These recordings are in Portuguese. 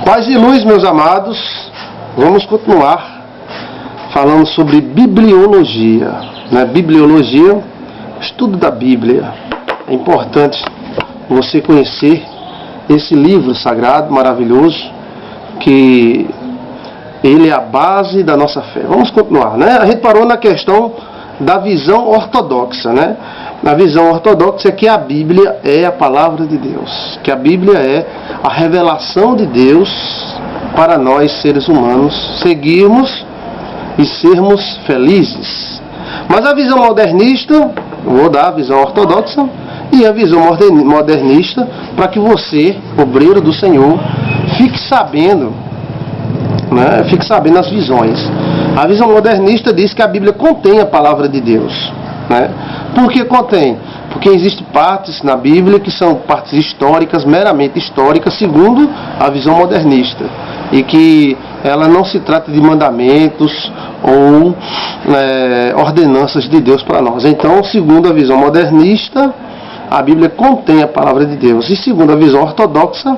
Paz e luz, meus amados. Vamos continuar falando sobre bibliologia. Bibliologia, estudo da Bíblia. É importante você conhecer esse livro sagrado, maravilhoso, que ele é a base da nossa fé. Vamos continuar, A gente parou na questão da visão ortodoxa, A visão ortodoxa é que a Bíblia é a palavra de Deus, que a Bíblia é a revelação de Deus para nós, seres humanos, seguirmos e sermos felizes. Mas a visão modernista, vou dar a visão ortodoxa e a visão modernista, para que você, obreiro do Senhor, fique sabendo as visões. A visão modernista diz que a Bíblia contém a palavra de Deus. Por que contém? Porque existem partes na Bíblia que são partes históricas, meramente históricas, segundo a visão modernista. E que ela não se trata de mandamentos ou ordenanças de Deus para nós. Então, segundo a visão modernista, a Bíblia contém a palavra de Deus. E segundo a visão ortodoxa,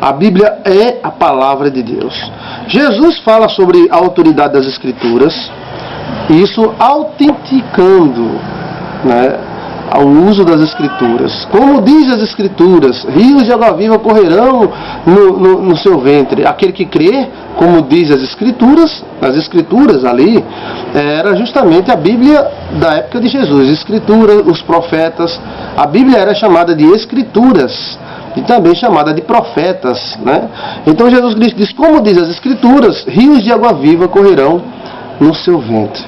a Bíblia é a palavra de Deus. Jesus fala sobre a autoridade das Escrituras, isso autenticando o uso das Escrituras. Como diz as Escrituras, rios de água viva correrão no seu ventre. Aquele que crê, como diz as Escrituras ali, era justamente a Bíblia da época de Jesus. Escritura, os profetas, a Bíblia era chamada de Escrituras e também chamada de profetas. Então Jesus Cristo diz, como diz as Escrituras, rios de água viva correrão no seu ventre.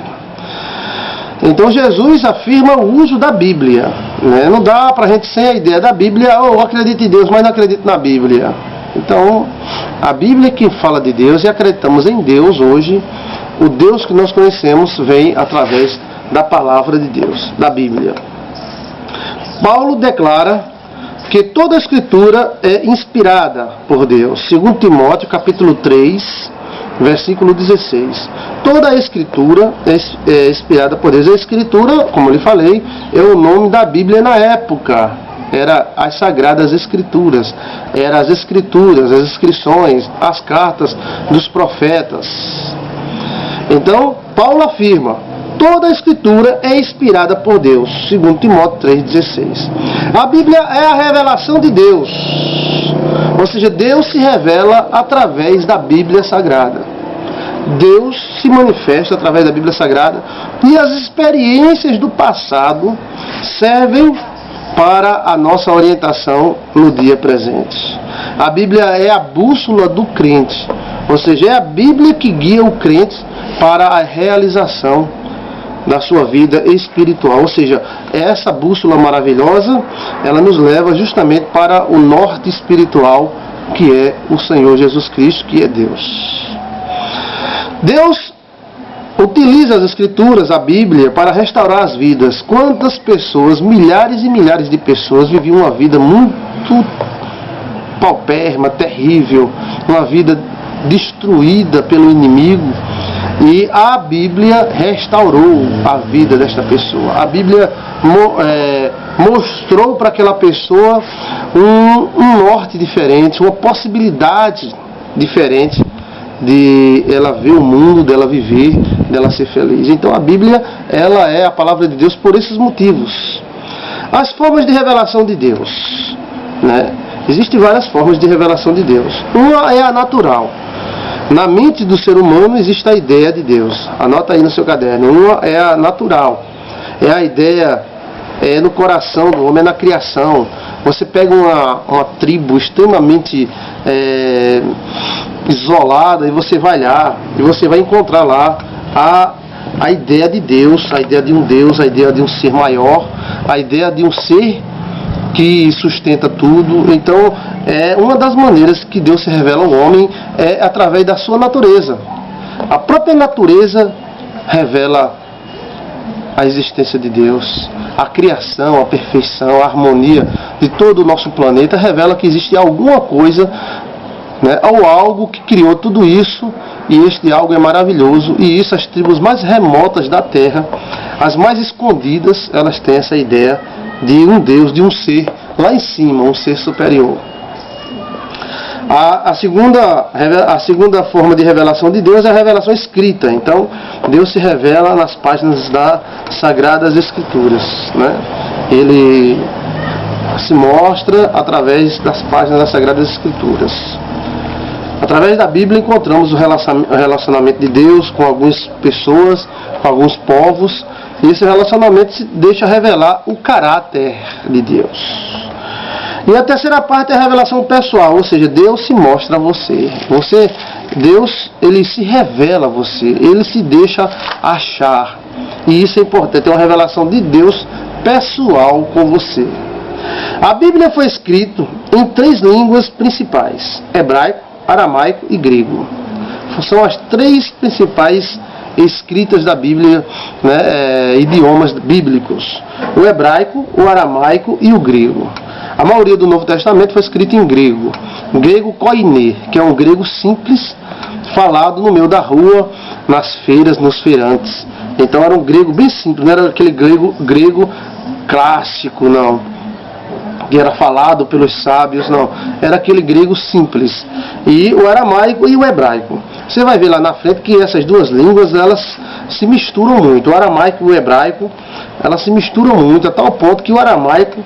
Então Jesus afirma o uso da Bíblia. Não dá para a gente sem a ideia da Bíblia, eu acredito em Deus, mas não acredito na Bíblia. Então, a Bíblia é quem fala de Deus e acreditamos em Deus hoje. O Deus que nós conhecemos vem através da palavra de Deus, da Bíblia. Paulo declara que toda a Escritura é inspirada por Deus. 2 Timóteo, capítulo 3, versículo 16. Toda a Escritura é inspirada por Deus. A Escritura, como eu lhe falei, é o nome da Bíblia na época. Era as Sagradas Escrituras. Eram as Escrituras, as inscrições, as cartas dos profetas. Então, Paulo afirma, toda a Escritura é inspirada por Deus. 2 Timóteo 3,16. A Bíblia é a revelação de Deus. Ou seja, Deus se revela através da Bíblia Sagrada. Deus se manifesta através da Bíblia Sagrada e as experiências do passado servem para a nossa orientação no dia presente. A Bíblia é a bússola do crente, ou seja, é a Bíblia que guia o crente para a realização da sua vida espiritual. Ou seja, essa bússola maravilhosa, ela nos leva justamente para o norte espiritual, que é o Senhor Jesus Cristo, que é Deus. Deus utiliza as Escrituras, a Bíblia, para restaurar as vidas. Quantas pessoas, milhares e milhares de pessoas, viviam uma vida muito paupérrima, terrível, uma vida destruída pelo inimigo, e a Bíblia restaurou a vida desta pessoa. A Bíblia mostrou para aquela pessoa um norte diferente, uma possibilidade diferente de ela ver o mundo, dela viver, dela ser feliz. Então a Bíblia, ela é a palavra de Deus por esses motivos. As formas de revelação de Deus, Existem várias formas de revelação de Deus. Uma é a natural. Na mente do ser humano existe a ideia de Deus. Anota aí no seu caderno. Uma é a natural. É a ideia no coração do homem, é na criação. Você pega uma tribo extremamente isolada e você vai lá e você vai encontrar lá a ideia de Deus, a ideia de um Deus, a ideia de um ser maior, a ideia de um ser que sustenta tudo. Então, uma das maneiras que Deus se revela ao homem é através da sua natureza. A própria natureza revela a existência de Deus. A criação, a perfeição, a harmonia de todo o nosso planeta revela que existe alguma coisa, ou algo que criou tudo isso, e este algo é maravilhoso. E isso, as tribos mais remotas da Terra, as mais escondidas, elas têm essa ideia de um Deus, de um ser lá em cima, um ser superior. A segunda forma de revelação de Deus é a revelação escrita. Então, Deus se revela nas páginas das Sagradas Escrituras, né? Ele se mostra através das páginas das Sagradas Escrituras. Através da Bíblia encontramos o relacionamento de Deus com algumas pessoas, com alguns povos, e esse relacionamento se deixa revelar o caráter de Deus. E a terceira parte é a revelação pessoal, ou seja, Deus se mostra a você. Deus, ele se revela a você, ele se deixa achar. E isso é importante, é uma revelação de Deus pessoal com você. A Bíblia foi escrita em 3 línguas principais: hebraico, aramaico e grego. São as 3 principais escritas da Bíblia, né, idiomas bíblicos: o hebraico, o aramaico e o grego. A maioria do Novo Testamento foi escrita em grego. Grego koiné, que é um grego simples, falado no meio da rua, nas feiras, nos feirantes. Então era um grego bem simples, não era aquele grego clássico, não, que era falado pelos sábios, não. Era aquele grego simples. E o aramaico e o hebraico. Você vai ver lá na frente que essas 2 línguas, elas se misturam muito. O aramaico e o hebraico, elas se misturam muito, a tal ponto que o aramaico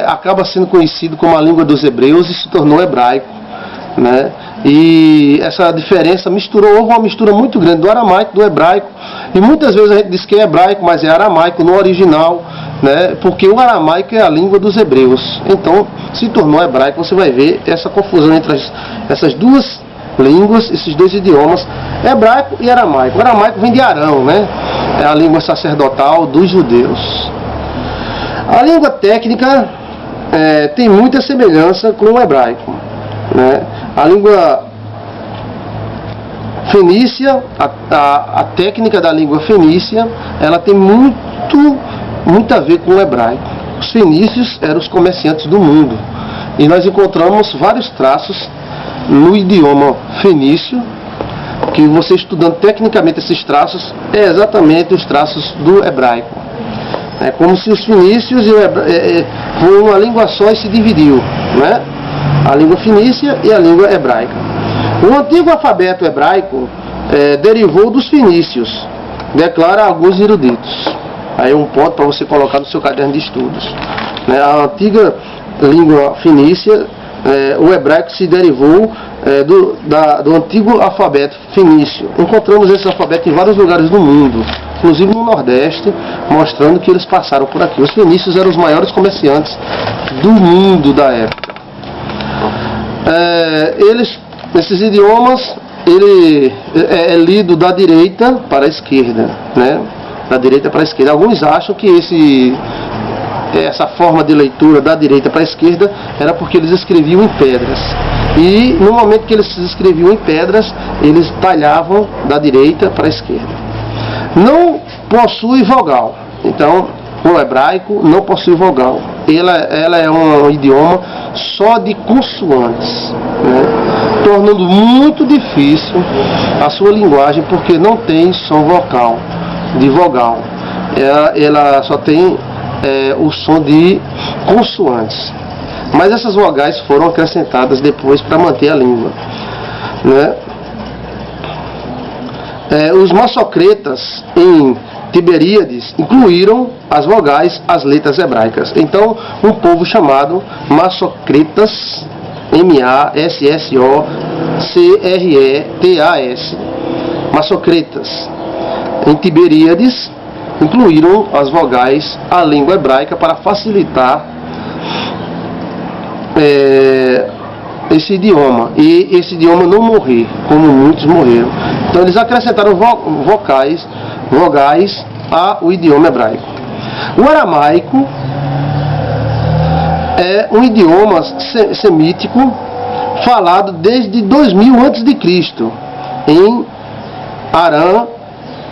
acaba sendo conhecido como a língua dos hebreus e se tornou hebraico, né? E essa diferença houve uma mistura muito grande do aramaico e do hebraico. E muitas vezes a gente diz que é hebraico, mas é aramaico no original, né? Porque o aramaico é a língua dos hebreus. Então se tornou hebraico. Você vai ver essa confusão entre essas 2 línguas, esses 2 idiomas, hebraico e aramaico. O aramaico vem de Arão, né? É a língua sacerdotal dos judeus. A língua técnica tem muita semelhança com o hebraico, né? A língua fenícia, a técnica da língua fenícia, ela tem muito a ver com o hebraico. Os fenícios eram os comerciantes do mundo. E nós encontramos vários traços no idioma fenício, que você estudando tecnicamente esses traços, é exatamente os traços do hebraico. É como se os fenícios foram uma língua só e se dividiu, né? A língua fenícia e a língua hebraica. O antigo alfabeto hebraico derivou dos fenícios, declara alguns eruditos. Aí um ponto para você colocar no seu caderno de estudos, né? A antiga língua fenícia, o hebraico se derivou do antigo alfabeto fenício. Encontramos esse alfabeto em vários lugares do mundo, inclusive no Nordeste, mostrando que eles passaram por aqui. Os fenícios eram os maiores comerciantes do mundo da época. Esses idiomas, ele é lido da direita para a esquerda, né? Da direita para a esquerda. Alguns acham que essa forma de leitura da direita para a esquerda era porque eles escreviam em pedras. E no momento que eles escreviam em pedras, eles talhavam da direita para a esquerda. Não possui vogal. Então, o hebraico não possui vogal. Ela é um idioma só de consoantes, né? Tornando muito difícil a sua linguagem, porque não tem som vocal, de vogal. Ela só tem o som de consoantes. Mas essas vogais foram acrescentadas depois para manter a língua, né? Os massocretas em Tiberíades incluíram as vogais às letras hebraicas. Então, um povo chamado massocretas, M-A-S-S-O-C-R-E-T-A-S, massocretas, em Tiberíades, incluíram as vogais à língua hebraica para facilitar esse idioma, e esse idioma não morrer, como muitos morreram. Então eles acrescentaram vogais ao idioma hebraico. O aramaico é um idioma semítico falado desde 2000 a.C. em Arã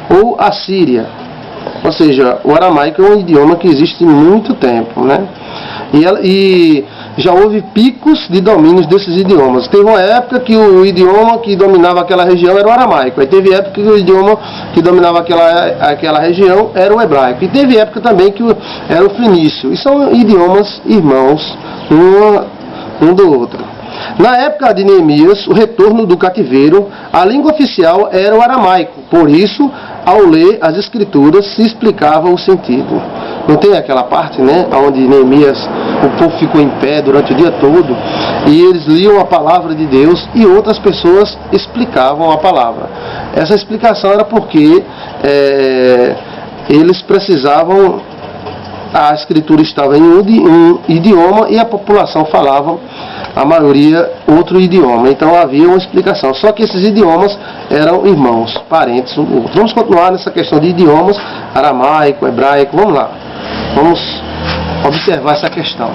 ou Assíria. Ou seja, o aramaico é um idioma que existe há muito tempo, né? E já houve picos de domínios desses idiomas. Teve uma época que o idioma que dominava aquela região era o aramaico. Aí teve época que o idioma que dominava aquela região era o hebraico. E teve época também que era o fenício. E são idiomas irmãos um do outro. Na época de Neemias, o retorno do cativeiro, a língua oficial era o aramaico. Por isso, ao ler as escrituras, se explicava o sentido. Não tem aquela parte, né, onde Neemias, o povo ficou em pé durante o dia todo, e eles liam a palavra de Deus e outras pessoas explicavam a palavra. Essa explicação era porque eles precisavam, a escritura estava em um idioma e a população falava, a maioria, outro idioma. Então havia uma explicação. Só que esses idiomas eram irmãos, parentes um do outro. Vamos continuar nessa questão de idiomas, aramaico, hebraico. Vamos lá. Vamos observar essa questão.